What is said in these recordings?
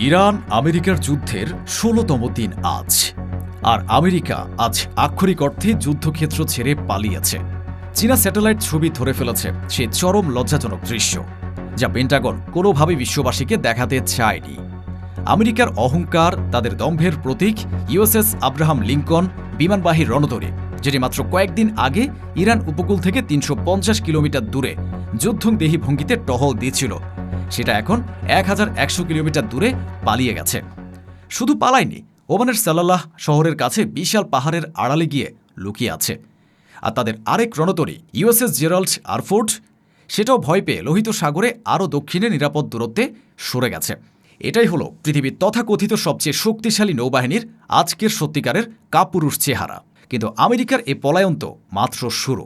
Iran আমেরিকার যুদ্ধের ১৬তম দিন আজ। আর আমেরিকা আজ আক্ষরিক অর্থে যুদ্ধক্ষেত্র ছেড়ে পালিয়েছে। চীনা স্যাটেলাইট ছবি ধরে ফেলেছে সে চরম লজ্জাজনক দৃশ্য, যা পেন্টাগন কোনোভাবেই বিশ্ববাসীকে দেখাতে চায়নি। আমেরিকার অহংকার, তাদের দম্ভের প্রতীক ইউএসএস আব্রাহাম লিঙ্কন বিমানবাহী রণতরী, যেটি মাত্র কয়েকদিন আগে ইরান উপকূল থেকে ৩৫০ কিলোমিটার দূরে যুদ্ধংদেহী ভঙ্গিতে টহল দিয়েছিল, সেটা এখন ১১০০ কিলোমিটার দূরে পালিয়ে গেছে। শুধু পালায়নি, ওমানের সালালাহ শহরের কাছে বিশাল পাহাড়ের আড়ালে গিয়ে লুকিয়ে আছে। আর তাদের আরেক রণতরী ইউএসএস জেরাল্ড আর ফোর্ড, সেটাও ভয় পেয়ে লোহিত সাগরে আরও দক্ষিণে নিরাপদ দূরত্বে সরে গেছে। এটাই হলো পৃথিবীর তথাকথিত সবচেয়ে শক্তিশালী নৌবাহিনীর আজকের সত্যিকারের কাপুরুষ চেহারা। কিন্তু আমেরিকার এ পলায়ন তো মাত্র শুরু।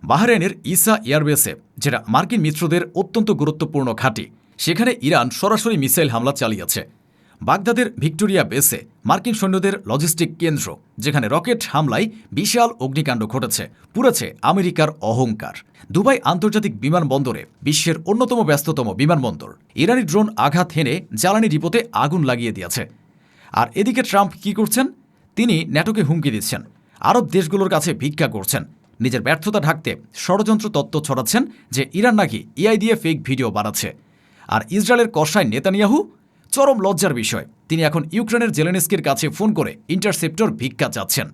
বাহরাইনের ইসা এয়ারবেসে, যেটা মার্কিন মিত্রদের অত্যন্ত গুরুত্বপূর্ণ ঘাঁটি, সেখানে ইরান সরাসরি মিসাইল হামলা চালিয়েছে। বাগদাদের ভিক্টোরিয়া বেসে মার্কিন সৈন্যদের লজিস্টিক কেন্দ্র, যেখানে রকেট হামলায় বিশাল অগ্নিকাণ্ড ঘটেছে, পুড়েছে আমেরিকার অহংকার। দুবাই আন্তর্জাতিক বিমানবন্দরে, বিশ্বের অন্যতম ব্যস্ততম বিমানবন্দর, ইরানি ড্রোন আঘাত হেনে জ্বালানি ডিপোতে আগুন লাগিয়ে দিয়েছে। আর এদিকে ট্রাম্প কি করছেন? তিনি ন্যাটোকে হুমকি দিচ্ছেন, আরব দেশগুলোর কাছে ভিক্ষা করছেন, নিজের ব্যর্থতা ঢাকতে ষড়যন্ত্র তত্ত্ব ছড়াচ্ছেন যে ইরান নাকি এআই দিয়ে ফেক ভিডিও বানাচ্ছে। আর ইসরায়েলের কসাই নেতানিয়াহু, চরম লজ্জার বিষয়, তিনি এখন ইউক্রেনের জেলেনস্কির কাছে ফোন করে ইন্টারসেপ্টর ভিক্ষা চাচ্ছেন।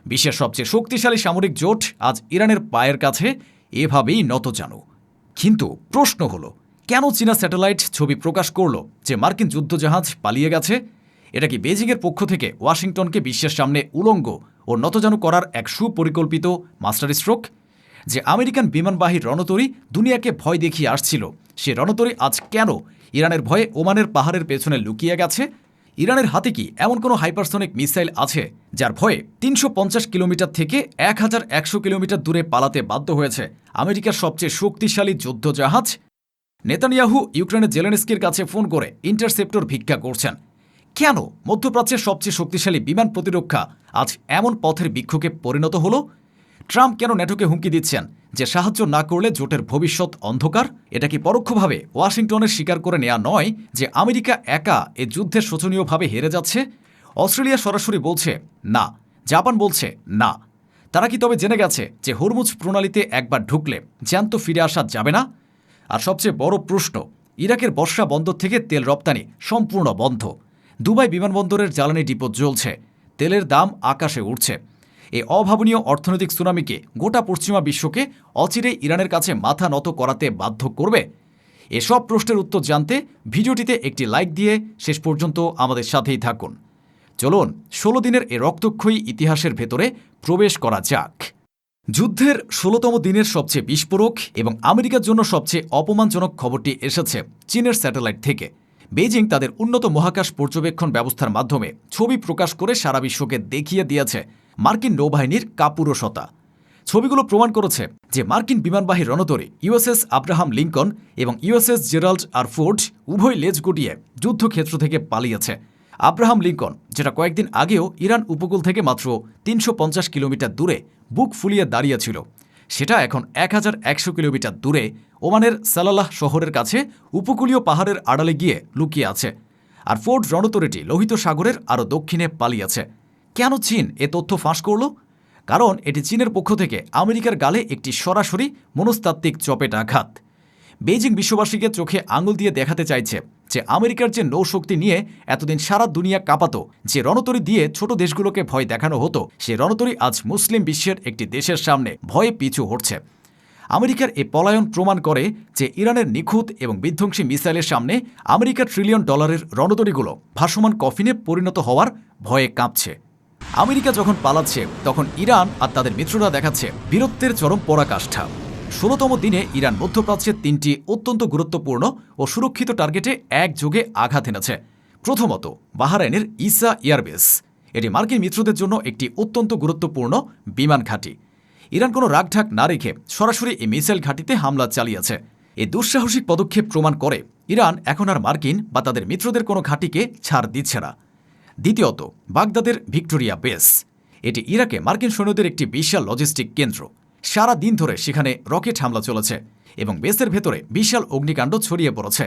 বিশ্বের সবচেয়ে শক্তিশালী সামরিক জোট আজ ইরানের পায়ের কাছে এভাবেই নতজানু। কিন্তু প্রশ্ন হলো, কেন চীনা স্যাটেলাইট ছবি প্রকাশ করল যে মার্কিন যুদ্ধজাহাজ পালিয়ে গেছে? এটা কি বেজিংয়ের পক্ষ থেকে ওয়াশিংটনকে বিশ্বের সামনে উলঙ্গ ও নতজানু করার এক সুপরিকল্পিত মাস্টার স্ট্রোক? যে আমেরিকান বিমানবাহী রণতরী দুনিয়াকে ভয় দেখিয়ে আসছিল, সে রণতরী আজ কেন ইরানের ভয়ে ওমানের পাহাড়ের পেছনে লুকিয়ে গেছে? ইরানের হাতে কি এমন কোনো হাইপারসনিক মিসাইল আছে যার ভয়ে ৩৫০ কিলোমিটার থেকে ১১০০ কিলোমিটার দূরে পালাতে বাধ্য হয়েছে আমেরিকার সবচেয়ে শক্তিশালী যুদ্ধজাহাজ? নেতানিয়াহু ইউক্রেনের জেলেনস্কির কাছে ফোন করে ইন্টারসেপ্টর ভিক্ষা করছেন। কেন মধ্যপ্রাচ্যের সবচেয়ে শক্তিশালী বিমান প্রতিরক্ষা আজ এমন পথের বৃক্ষকে পরিণত হলো? ট্রাম্প কেন ন্যাটোকে হুমকি দিচ্ছেন যে সাহায্য না করলে জোটের ভবিষ্যৎ অন্ধকার? এটা কি পরোক্ষভাবে ওয়াশিংটনের স্বীকার করে নেওয়া নয় যে আমেরিকা একা এ যুদ্ধে শোচনীয়ভাবে হেরে যাচ্ছে? অস্ট্রেলিয়া সরাসরি বলছে না, জাপান বলছে না। তারা কি তবে জেনে গেছে যে হরমুজ প্রণালীতে একবার ঢুকলে জ্যান্ত ফিরে আসা যাবে না? আর সবচেয়ে বড় প্রশ্ন, ইরাকের বর্ষা বন্দর থেকে তেল রপ্তানি সম্পূর্ণ বন্ধ। দুবাই বিমানবন্দরের জ্বালানি ডিপো জ্বলছে, তেলের দাম আকাশে উঠছে। এই অভাবনীয় অর্থনৈতিক সুনামিকে গোটা পশ্চিমা বিশ্বকে অচিরেই ইরানের কাছে মাথা নত করাতে বাধ্য করবে। এসব প্রশ্নের উত্তর জানতে ভিডিওটিতে একটি লাইক দিয়ে শেষ পর্যন্ত আমাদের সাথেই থাকুন। চলুন ১৬ দিনের এ রক্তক্ষয়ী ইতিহাসের ভেতরে প্রবেশ করা যাক। যুদ্ধের ১৬তম দিনের সবচেয়ে বিস্ফোরক এবং আমেরিকার জন্য সবচেয়ে অপমানজনক খবরটি এসেছে চীনের স্যাটেলাইট থেকে। বেজিং তাদের উন্নত মহাকাশ পর্যবেক্ষণ ব্যবস্থার মাধ্যমে ছবি প্রকাশ করে সারা বিশ্বকে দেখিয়ে দিয়েছে মার্কিন নৌবাহিনীর কাপুরুষতা। ছবিগুলো প্রমাণ করেছে যে মার্কিন বিমানবাহী রণতরী ইউএসএস আব্রাহাম লিঙ্কন এবং ইউএসএস জেরাল্ড আর ফোর্ড উভয় লেজ গুটিয়ে যুদ্ধক্ষেত্র থেকে পালিয়েছে। আব্রাহাম লিঙ্কন, যেটা কয়েকদিন আগেও ইরান উপকূল থেকে মাত্র ৩৫০ কিলোমিটার দূরে বুক ফুলিয়ে দাঁড়িয়েছিল, সেটা এখন ১১০০ কিলোমিটার দূরে ওমানের সালালাহ শহরের কাছে উপকূলীয় পাহাড়ের আড়ালে গিয়ে লুকিয়ে আছে। আর ফোর্ড রণতরীটি লোহিত সাগরের আরও দক্ষিণে পালিয়েছে। কেন চীন এ তথ্য ফাঁস করল? কারণ এটি চীনের পক্ষ থেকে আমেরিকার গালে একটি সরাসরি মনস্তাত্ত্বিক চপেটাঘাত। বেইজিং বিশ্ববাসীকে চোখে আঙুল দিয়ে দেখাতে চাইছে যে আমেরিকার যে নৌশক্তি নিয়ে এতদিন সারা দুনিয়া কাঁপাতো, যে রণতরী দিয়ে ছোট দেশগুলোকে ভয় দেখানো হতো, সে রণতরী আজ মুসলিম বিশ্বের একটি দেশের সামনে ভয়ে পিছু হটছে। আমেরিকার এ পলায়ন প্রমাণ করে যে ইরানের নিখুঁত এবং বিধ্বংসী মিসাইলের সামনে আমেরিকার ট্রিলিয়ন ডলারের রণতরীগুলো ভাসমান কফিনে পরিণত হওয়ার ভয়ে কাঁপছে। আমেরিকা যখন পালাচ্ছে, তখন ইরান আর তাদের মিত্ররা দেখাচ্ছে বীরত্বের চরম পরাকাষ্ঠা। ১৬তম দিনে ইরান মধ্যপ্রাচ্যের ৩টি অত্যন্ত গুরুত্বপূর্ণ ও সুরক্ষিত টার্গেটে একযোগে আঘাত এনেছে। প্রথমত, বাহরাইনের ইসা এয়ারবেস। এটি মার্কিন মিত্রদের জন্য একটি অত্যন্ত গুরুত্বপূর্ণ বিমান ঘাঁটি। ইরান কোনো রাগঢাক না রেখে সরাসরি এই মিসাইল ঘাঁটিতে হামলা চালিয়েছে। এই দুঃসাহসিক পদক্ষেপ প্রমাণ করে ইরান এখন আর মার্কিন বা তাদের মিত্রদের কোনো ঘাঁটিকে ছাড় দিচ্ছে না। দ্বিতীয়ত, বাগদাদের ভিক্টোরিয়া বেস। এটি ইরাকে মার্কিন সৈন্যদের একটি বিশাল লজিস্টিক কেন্দ্র। সারা দিন ধরে সেখানে রকেট হামলা চলেছে এবং বেসের ভেতরে বিশাল অগ্নিকাণ্ড ছড়িয়ে পড়েছে।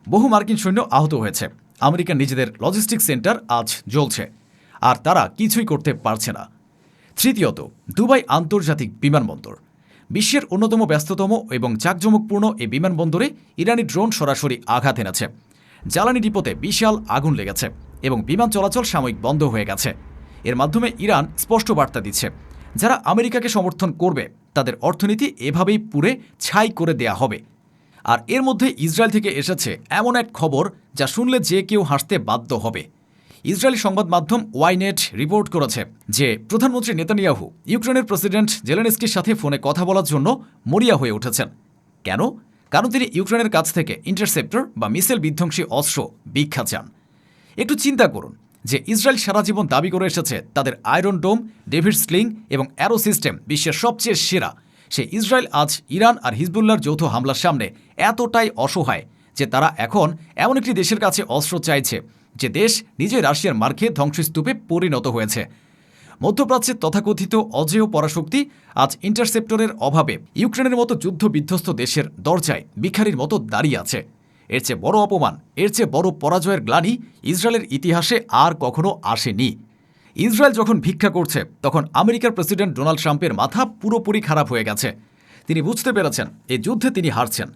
বহু মার্কিন সৈন্য আহত হয়েছে। আমেরিকার নিজেদের লজিস্টিক সেন্টার আজ জ্বলছে, আর তারা কিছুই করতে পারছে না। তৃতীয়ত, দুবাই আন্তর্জাতিক বিমানবন্দর। বিশ্বের অন্যতম ব্যস্ততম এবং জাঁকজমকপূর্ণ এই বিমানবন্দরে ইরানি ড্রোন সরাসরি আঘাত এনেছে। জ্বালানি ডিপোতে বিশাল আগুন লেগেছে এবং বিমান চলাচল সাময়িক বন্ধ হয়ে গেছে। এর মাধ্যমে ইরান স্পষ্ট বার্তা দিচ্ছে, যারা আমেরিকাকে সমর্থন করবে তাদের অর্থনীতি এভাবেই পুড়ে ছাই করে দেয়া হবে। আর এর মধ্যে ইসরায়েল থেকে এসেছে এমন এক খবর যা শুনলে যে কেউ হাসতে বাধ্য হবে। ইসরায়েলি সংবাদ মাধ্যম ওয়াইনেট রিপোর্ট করেছে যে প্রধানমন্ত্রী নেতানিয়াহু ইউক্রেনের প্রেসিডেন্ট জেলেনস্কির সাথে ফোনে কথা বলার জন্য মরিয়া হয়ে উঠেছেন। কেন? কারণ তিনি ইউক্রেনের কাছ থেকে ইন্টারসেপ্টর বা মিসাইল বিধ্বংসী অস্ত্র ভিক্ষা চান। একটু চিন্তা করুন যে ইসরায়েল সারা জীবন দাবি করে এসেছে তাদের আয়রন ডোম, ডেভিড স্লিং এবং অ্যারো সিস্টেম বিশ্বের সবচেয়ে সেরা। সে ইসরায়েল আজ ইরান আর হিজবুল্লাহর যৌথ হামলার সামনে এতটাই অসহায় যে তারা এখন এমন একটি দেশের কাছে অস্ত্র চাইছে যে দেশ নিজে রাশিয়ার মার খেয়ে ধ্বংসস্তূপে পরিণত হয়েছে। মধ্যপ্রাচ্যের তথাকথিত অজেয় পরাশক্তি আজ ইন্টারসেপ্টরের অভাবে ইউক্রেনের মতো যুদ্ধ বিধ্বস্ত দেশের দরজায় ভিখারির মতো দাঁড়িয়ে আছে। এর চেয়ে বড় অপমান, এর চেয়ে বড় পরাজয়ের গ্লানি ইসরায়েলের ইতিহাসে আর কখনো আসেনি। ইসরায়েল যখন ভিক্ষা করছে তখন আমেরিকার প্রেসিডেন্ট ডোনাল্ড ট্রাম্পের মাথা পুরোপুরি খারাপ হয়ে গেছে। তিনি বুঝতে পেরেছেন এই যুদ্ধে তিনি হারছেন।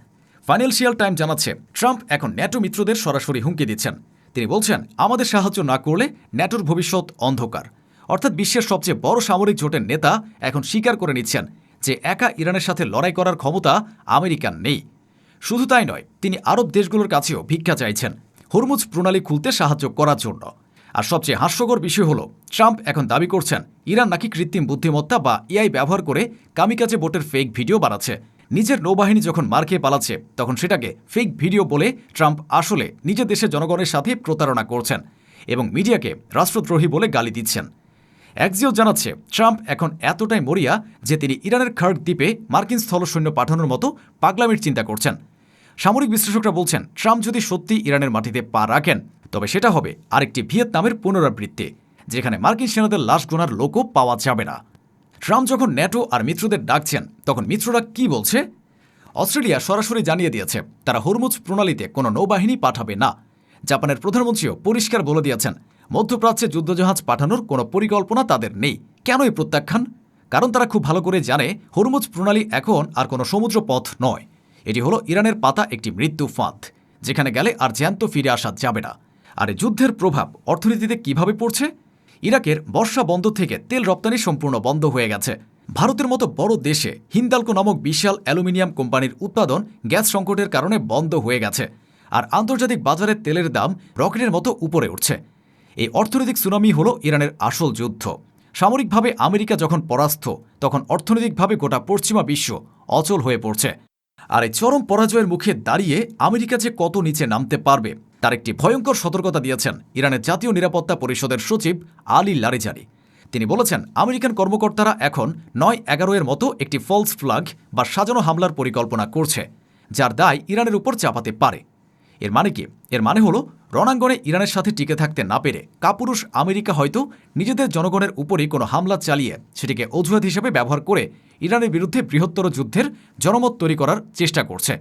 ফাইন্যান্সিয়াল টাইম জানাচ্ছে ট্রাম্প এখন ন্যাটো মিত্রদের সরাসরি হুমকি দিচ্ছেন। তিনি বলছেন, আমাদের সাহায্য না করলে ন্যাটোর ভবিষ্যৎ অন্ধকার। অর্থাৎ বিশ্বের সবচেয়ে বড় সামরিক জোটের নেতা এখন স্বীকার করে নিচ্ছেন যে একা ইরানের সাথে লড়াই করার ক্ষমতা আমেরিকার নেই। শুধু তাই নয়, তিনি আরব দেশগুলোর কাছেও ভিক্ষা চাইছেন হরমুজ প্রণালী খুলতে সাহায্য করার জন্য। আর সবচেয়ে হাস্যকর বিষয় হল, ট্রাম্প এখন দাবি করছেন ইরান নাকি কৃত্রিম বুদ্ধিমত্তা বা এআই ব্যবহার করে কামিকাজে বোটের ফেক ভিডিও বানাচ্ছে। নিজের নৌবাহিনী যখন মার খেয়ে পালাচ্ছে তখন সেটাকে ফেক ভিডিও বলে ট্রাম্প আসলে নিজের দেশের জনগণের সাথে প্রতারণা করছেন এবং মিডিয়াকে রাষ্ট্রদ্রোহী বলে গালি দিচ্ছেন। এক্সিওস জানাচ্ছে ট্রাম্প এখন এতটাই মরিয়া যে তিনি ইরানের খার্ক দ্বীপে মার্কিন স্থলসৈন্য পাঠানোর মতো পাগলামির চিন্তা করছেন। সামরিক বিশ্লেষকরা বলছেন, ট্রাম্প যদি সত্যি ইরানের মাটিতে পা রাখেন তবে সেটা হবে আরেকটি ভিয়েতনামের পুনরাবৃত্তি, যেখানে মার্কিন সেনাদের লাশ গোনার লোকও পাওয়া যাবে না। ট্রাম্প যখন ন্যাটো আর মিত্রদের ডাকছেন তখন মিত্ররা কি বলছে? অস্ট্রেলিয়া সরাসরি জানিয়ে দিয়েছে তারা হরমুজ প্রণালীতে কোনো নৌবাহিনী পাঠাবে না। জাপানের প্রধানমন্ত্রীও পরিষ্কার বলে দিয়েছেন মধ্যপ্রাচ্যে যুদ্ধজাহাজ পাঠানোর কোনো পরিকল্পনা তাদের নেই। কেন এই প্রত্যাখ্যান? কারণ তারা খুব ভালো করে জানে হরমুজ প্রণালী এখন আর কোনো সমুদ্র পথ নয়। এটি হলো ইরানের পাতা একটি মৃত্যু ফাঁদ, যেখানে গেলে আর জ্যান্ত ফিরে আসা যাবে না। আর এই যুদ্ধের প্রভাব অর্থনীতিতে কিভাবে পড়ছে? ইরাকের বর্ষা বন্দর থেকে তেল রপ্তানি সম্পূর্ণ বন্ধ হয়ে গেছে। ভারতের মতো বড় দেশে হিন্দালকো নামক বিশাল অ্যালুমিনিয়াম কোম্পানির উৎপাদন গ্যাস সংকটের কারণে বন্ধ হয়ে গেছে। আর আন্তর্জাতিক বাজারে তেলের দাম রকেটের মতো উপরে উঠছে। এই অর্থনৈতিক সুনামি হল ইরানের আসল যুদ্ধ। সামরিকভাবে আমেরিকা যখন পরাস্ত, তখন অর্থনৈতিকভাবে গোটা পশ্চিমা বিশ্ব অচল হয়ে পড়ছে। আর এই চরম পরাজয়ের মুখে দাঁড়িয়ে আমেরিকা যে কত নিচে নামতে পারবে তার একটি ভয়ঙ্কর সতর্কতা দিয়েছেন ইরানের জাতীয় নিরাপত্তা পরিষদের সচিব আলী লারিজানি। তিনি বলেছেন, আমেরিকান কর্মকর্তারা এখন ৯/১১ এর মতো একটি ফলস ফ্ল্যাগ বা সাজানো হামলার পরিকল্পনা করছে, যার দায় ইরানের উপর চাপাতে পারে। এর মানে কি? এর মানে হলো রণাঙ্গনে ইরানের সাথে টিকে থাকতে না পেরে কাপুরুষ আমেরিকা হয়তো নিজেদের জনগণের উপরই কোনো হামলা চালিয়ে সেটিকে অজুহাত হিসেবে ব্যবহার করে ইরানের বিরুদ্ধে বৃহত্তর যুদ্ধের জনমত তৈরি করার চেষ্টা করছে।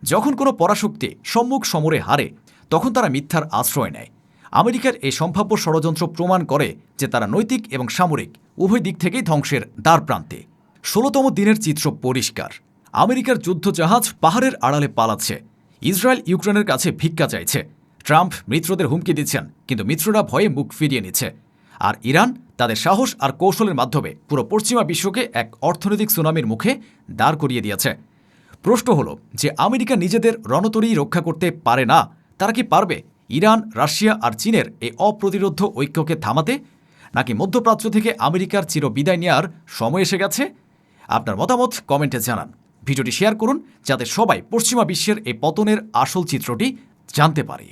যখন কোনো পরাশক্তি সম্মুখ সমরে হারে তখন তারা মিথ্যার আশ্রয় নেয়। আমেরিকার এই সম্ভাব্য ষড়যন্ত্র প্রমাণ করে যে তারা নৈতিক এবং সামরিক উভয় দিক থেকেই ধ্বংসের দ্বারপ্রান্তে। ১৬তম দিনের চিত্র পরিষ্কার। আমেরিকার যুদ্ধজাহাজ পাহাড়ের আড়ালে পালাচ্ছে। ইসরায়েল ইউক্রেনের কাছে ভিক্ষা চাইছে। ট্রাম্প মিত্রদের হুমকি দিচ্ছেন, কিন্তু মিত্ররা ভয়ে মুখ ফিরিয়ে নিচ্ছে। আর ইরান তাদের সাহস আর কৌশলের মাধ্যমে পুরো পশ্চিমা বিশ্বকে এক অর্থনৈতিক সুনামির মুখে দাঁড় করিয়ে দিয়েছে। প্রশ্ন হল যে আমেরিকা নিজেদের রণতরী রক্ষা করতে পারে না, তারা কি পারবে ইরান, রাশিয়া আর চীনের এই অপ্রতিরোধ্য ঐক্যকে থামাতে? নাকি মধ্যপ্রাচ্য থেকে আমেরিকার চিরবিদায় নেওয়ার সময় এসে গেছে? আপনার মতামত কমেন্টে জানান। ভিডিওটি শেয়ার করুন যাতে সবাই পশ্চিমা বিশ্বের এই পতনের আসল চিত্রটি জানতে পারে।